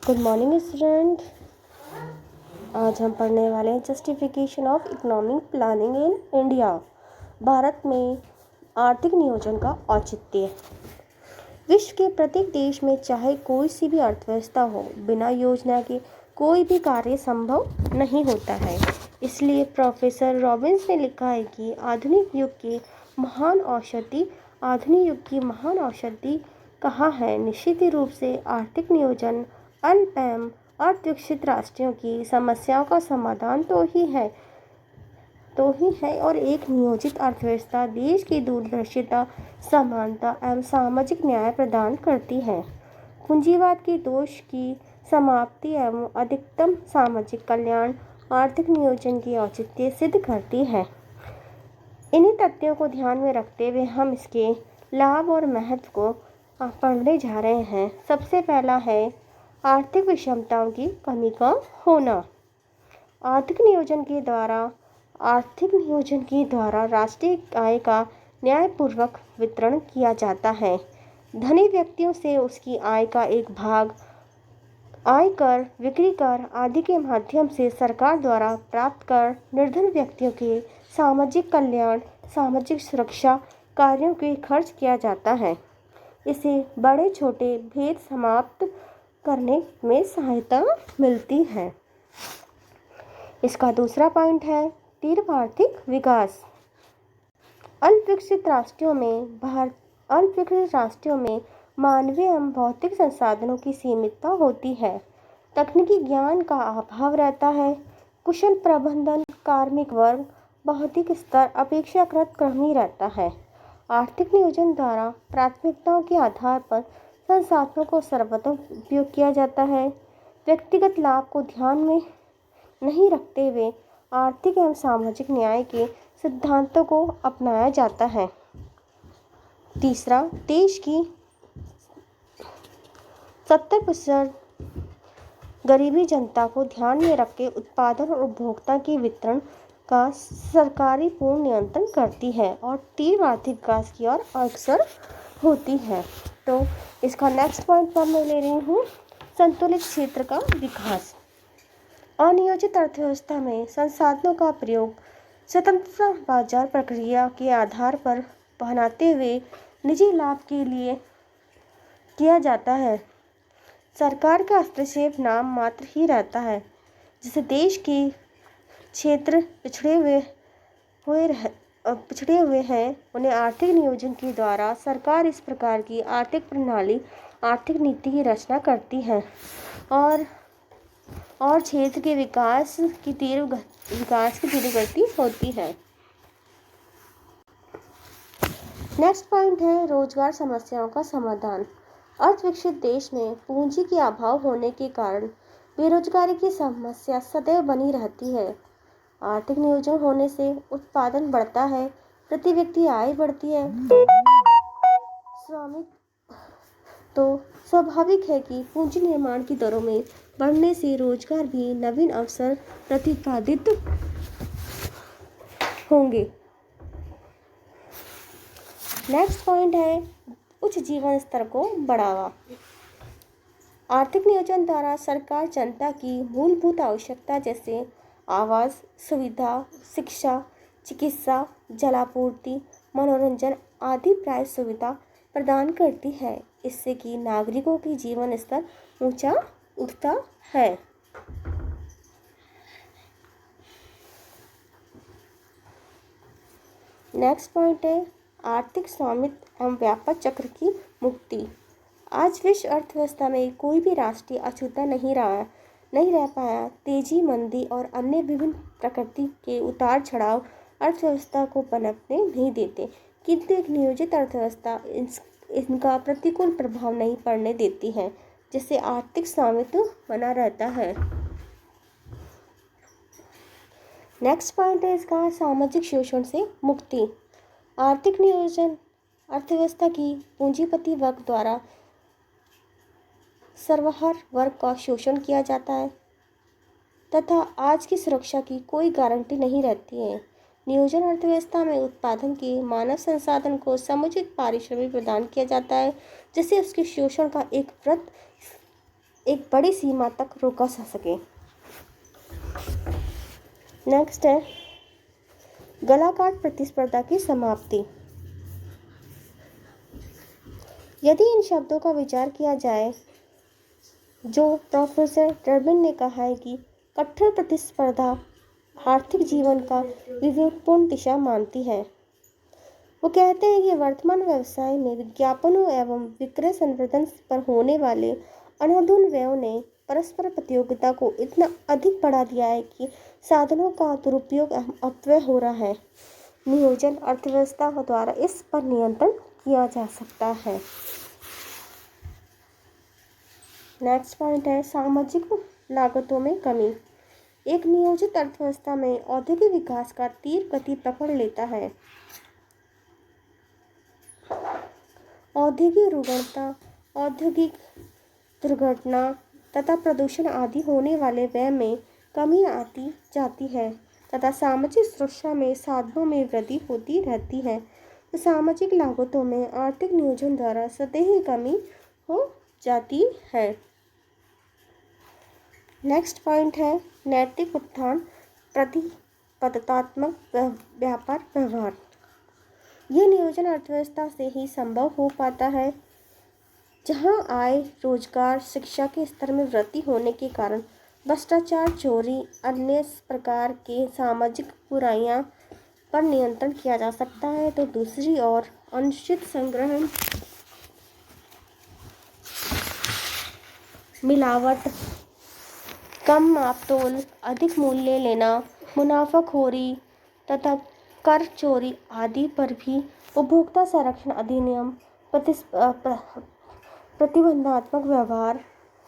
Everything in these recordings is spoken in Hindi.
Good morning student. आज हम पढ़ने वाले हैं justification of economic planning in India. Bharat में आर्थिक नियोजन का औचित्य। विश्व के प्रत्येक देश में चाहे कोई सी भी अर्थव्यवस्था हो, बिना योजना के कोई भी कार्य संभव नहीं होता है। इसलिए प्रोफेसर रॉबिन्स ने लिखा है कि आधुनिक युग की महान औषधि कहाँ है। निश्चित रूप से आर्थिक नियोजन अल्प एवं अविकसित राष्ट्रों की समस्याओं का समाधान तो ही है और एक नियोजित अर्थव्यवस्था देश की दूरदर्शिता, समानता एवं सामाजिक न्याय प्रदान करती है। पूंजीवाद के दोष की समाप्ति एवं अधिकतम सामाजिक कल्याण आर्थिक नियोजन की औचित्य सिद्ध करती है। इन्हीं तथ्यों को ध्यान में रखते हुए हम इसके लाभ और महत्व को पढ़ने जा रहे हैं। सबसे पहला है आर्थिक विषमताओं की कमी का होना। आर्थिक नियोजन के द्वारा राष्ट्रीय आय का न्यायपूर्वक वितरण किया जाता है। धनी व्यक्तियों से उसकी आय का एक भाग आयकर, बिक्री कर आदि के माध्यम से सरकार द्वारा प्राप्त कर निर्धन व्यक्तियों के सामाजिक कल्याण, सामाजिक सुरक्षा कार्यों के खर्च किया जाता है। इसे बड़े छोटे भेद समाप्त करने में सहायता मिलती है। इसका दूसरा पॉइंट है तीव्र आर्थिक विकास। अल्पविकसित राष्ट्रों में मानवीय एवं भौतिक संसाधनों की सीमितता होती है। तकनीकी ज्ञान का अभाव रहता है। कुशल प्रबंधन, कार्मिक वर्ग, बौद्धिक स्तर अपेक्षाकृत कम ही रहता है। आर्थिक नियोजन द्वारा प्राथमिकताओं के आधार पर संसाधनों को सर्वोत्तम उपयोग किया जाता है। व्यक्तिगत लाभ को ध्यान में नहीं रखते हुए आर्थिक एवं सामाजिक न्याय के सिद्धांतों को अपनाया जाता है। तीसरा, देश की 70% गरीबी जनता को ध्यान में रख के उत्पादन और उपभोक्ता के वितरण का सरकारी पूर्ण नियंत्रण करती है और तीव्र आर्थिक विकास की ओर अग्रसर होती है। तो इसका नेक्स्ट पॉइंट पर मैं ले रही हूँ संतुलित क्षेत्र का विकास। अनियोजित अर्थव्यवस्था में संसाधनों का प्रयोग स्वतंत्र बाजार प्रक्रिया के आधार पर बनाते हुए निजी लाभ के लिए किया जाता है। सरकार का हस्तक्षेप नाम मात्र ही रहता है, जिससे देश के क्षेत्र पिछड़े हुए हैं उन्हें आर्थिक नियोजन के द्वारा सरकार इस प्रकार की आर्थिक प्रणाली, आर्थिक नीति की रचना करती है और क्षेत्र के विकास की तीव्र गति होती है। नेक्स्ट पॉइंट है रोजगार समस्याओं का समाधान। अर्थविकसित देश में पूंजी के अभाव होने के कारण बेरोजगारी की समस्या सदैव बनी रहती है। आर्थिक नियोजन होने से उत्पादन बढ़ता है, प्रति व्यक्ति आय बढ़ती है, तो स्वाभाविक है कि पूंजी निर्माण की दरों में बढ़ने से रोजगार भी नवीन अवसर प्रतिपादित होंगे। नेक्स्ट पॉइंट है उच्च जीवन स्तर को बढ़ावा। आर्थिक नियोजन द्वारा सरकार जनता की मूलभूत आवश्यकता जैसे आवास, सुविधा, शिक्षा, चिकित्सा, जलापूर्ति, मनोरंजन आदि प्राय सुविधा प्रदान करती है। इससे कि नागरिकों की जीवन स्तर ऊंचा उठता है। नेक्स्ट पॉइंट है आर्थिक स्वामित्व एवं व्यापार चक्र की मुक्ति। आज विश्व अर्थव्यवस्था में कोई भी राष्ट्रीय अछूता नहीं रह पाया। तेजी, मंदी और अन्य विभिन्न प्रकृति के उतार चढ़ाव अर्थव्यवस्था को पनपने नहीं देते, किंतु एक नियोजित अर्थव्यवस्था इनका प्रतिकूल प्रभाव नहीं पड़ने देती है, जिससे आर्थिक स्वामित्व बना रहता है। नेक्स्ट पॉइंट है इसका सामाजिक शोषण से मुक्ति। आर्थिक नियोजन अर्थव्यवस्था की पूंजीपति वर्ग द्वारा सर्वहार वर्ग का शोषण किया जाता है तथा आज की सुरक्षा की कोई गारंटी नहीं रहती है। नियोजन अर्थव्यवस्था में उत्पादन के मानव संसाधन को समुचित पारिश्रमिक प्रदान किया जाता है, जिससे उसके शोषण का एक वृत्त एक बड़ी सीमा तक रोका जा सके। नेक्स्ट है गला काट प्रतिस्पर्धा की समाप्ति। यदि इन शब्दों का विचार किया जाए जो प्रोफेसर टर्बिन ने कहा है कि कठोर प्रतिस्पर्धा आर्थिक जीवन का विवेकपूर्ण दिशा मानती है। वो कहते हैं कि वर्तमान व्यवसाय में विज्ञापनों एवं विक्रय संवर्धन पर होने वाले अनाधुन व्ययों ने परस्पर प्रतियोगिता को इतना अधिक बढ़ा दिया है कि साधनों का दुरुपयोग एवं अपव्यय हो रहा है। नियोजन अर्थव्यवस्था द्वारा इस पर नियंत्रण किया जा सकता है। नेक्स्ट पॉइंट है सामाजिक लागतों में कमी। एक नियोजित अर्थव्यवस्था में औद्योगिक विकास का तीव्र गति पकड़ लेता है। औद्योगिक रुग्णता, औद्योगिक दुर्घटना तथा प्रदूषण आदि होने वाले व्यय में कमी आती जाती है तथा सामाजिक सुरक्षा में साधनों में वृद्धि होती रहती है। तो सामाजिक लागतों में आर्थिक नियोजन द्वारा सतही कमी हो जाती है। नेक्स्ट पॉइंट है नैतिक उत्थान प्रतिस्पर्धात्मक व्यापार व्यवहार। ये नियोजन अर्थव्यवस्था से ही संभव हो पाता है जहां आय, रोजगार, शिक्षा के स्तर में वृद्धि होने के कारण भ्रष्टाचार, चोरी, अन्य प्रकार के सामाजिक बुराइयां पर नियंत्रण किया जा सकता है। तो दूसरी ओर अनुचित संग्रहण, मिलावट, कम मापतोल, अधिक मूल्य लेना, मुनाफाखोरी तथा कर चोरी आदि पर भी उपभोक्ता संरक्षण अधिनियम, प्रतिबंधात्मक व्यवहार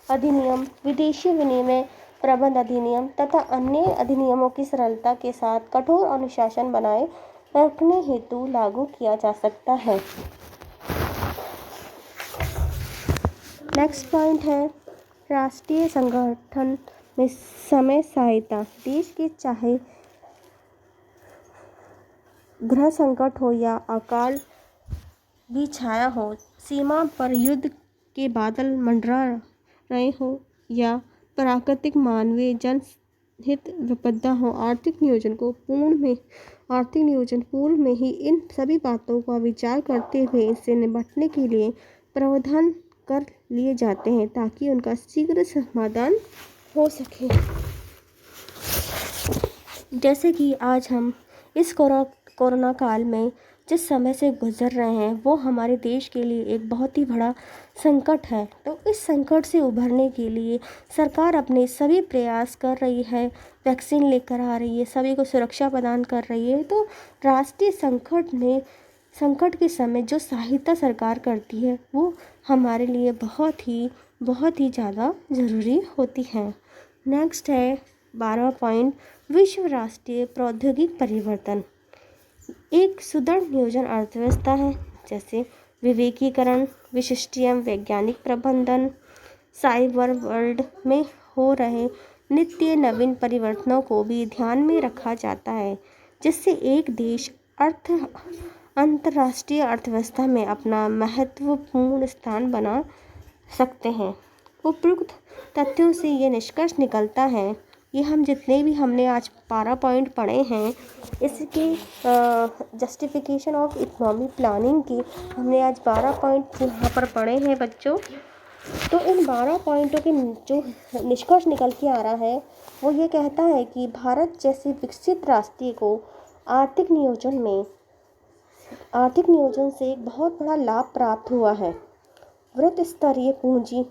अधिनियम, विदेशी विनिमय प्रबंध अधिनियम तथा अन्य अधिनियमों की सरलता के साथ कठोर अनुशासन बनाए रखने हेतु लागू किया जा सकता है। नेक्स्ट पॉइंट है राष्ट्रीय संगठन में समय सहायता। देश के चाहे गृह संकट हो या अकाल भी छाया हो, सीमा पर युद्ध के बादल मंडरा रहे हो या प्राकृतिक मानवीय जनहित विपदा हो, आर्थिक नियोजन पूर्व में ही इन सभी बातों का विचार करते हुए इससे निपटने के लिए प्रावधान कर लिए जाते हैं ताकि उनका शीघ्र समाधान हो सके। जैसे कि आज हम इस कोरोना काल में जिस समय से गुजर रहे हैं वो हमारे देश के लिए एक बहुत ही बड़ा संकट है। तो इस संकट से उभरने के लिए सरकार अपने सभी प्रयास कर रही है, वैक्सीन लेकर आ रही है, सभी को सुरक्षा प्रदान कर रही है। तो राष्ट्रीय संकट के समय जो सहायता सरकार करती है वो हमारे लिए बहुत ही ज़्यादा ज़रूरी होती है। नेक्स्ट है 12वां पॉइंट विश्व राष्ट्रीय प्रौद्योगिक परिवर्तन। एक सुदृढ़ नियोजन अर्थव्यवस्था है जैसे विवेकीकरण, विशिष्टियम, वैज्ञानिक प्रबंधन, साइबर वर्ल्ड में हो रहे नित्य नवीन परिवर्तनों को भी ध्यान में रखा जाता है जिससे एक देश अंतर्राष्ट्रीय अर्थव्यवस्था में अपना महत्वपूर्ण स्थान बना सकते हैं। उपयुक्त तथ्यों से ये निष्कर्ष निकलता है कि हम जितने भी हमने आज 12 पॉइंट पढ़े हैं इसके जस्टिफिकेशन ऑफ इकोनॉमिक प्लानिंग की हमने आज 12 पॉइंट यहाँ पर पढ़े हैं बच्चों। तो इन 12 पॉइंटों के जो निष्कर्ष निकल के आ रहा है वो ये कहता है कि भारत जैसे विकसित राष्ट्र को आर्थिक नियोजन से एक बहुत बड़ा लाभ प्राप्त हुआ है। वृहत स्तरीय पूंजी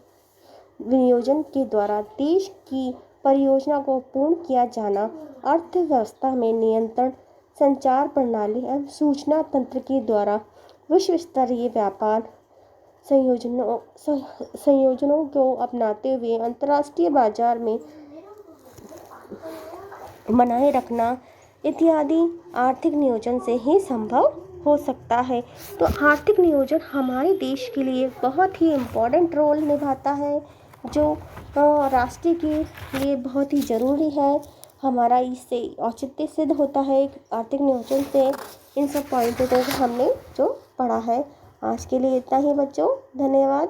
विनियोजन के द्वारा देश की परियोजना को पूर्ण किया जाना, अर्थव्यवस्था में नियंत्रण, संचार प्रणाली एवं सूचना तंत्र के द्वारा विश्व स्तरीय व्यापार संयोजनों को अपनाते हुए अंतर्राष्ट्रीय बाजार में बनाए रखना इत्यादि आर्थिक नियोजन से ही संभव हो सकता है। तो आर्थिक नियोजन हमारे देश के लिए बहुत ही इम्पोर्टेंट रोल निभाता है जो राष्ट्र के लिए बहुत ही ज़रूरी है। हमारा इससे औचित्य सिद्ध होता है आर्थिक नियोजन से। इन सब पॉइंटों को हमने जो पढ़ा है। आज के लिए इतना ही बच्चों, धन्यवाद।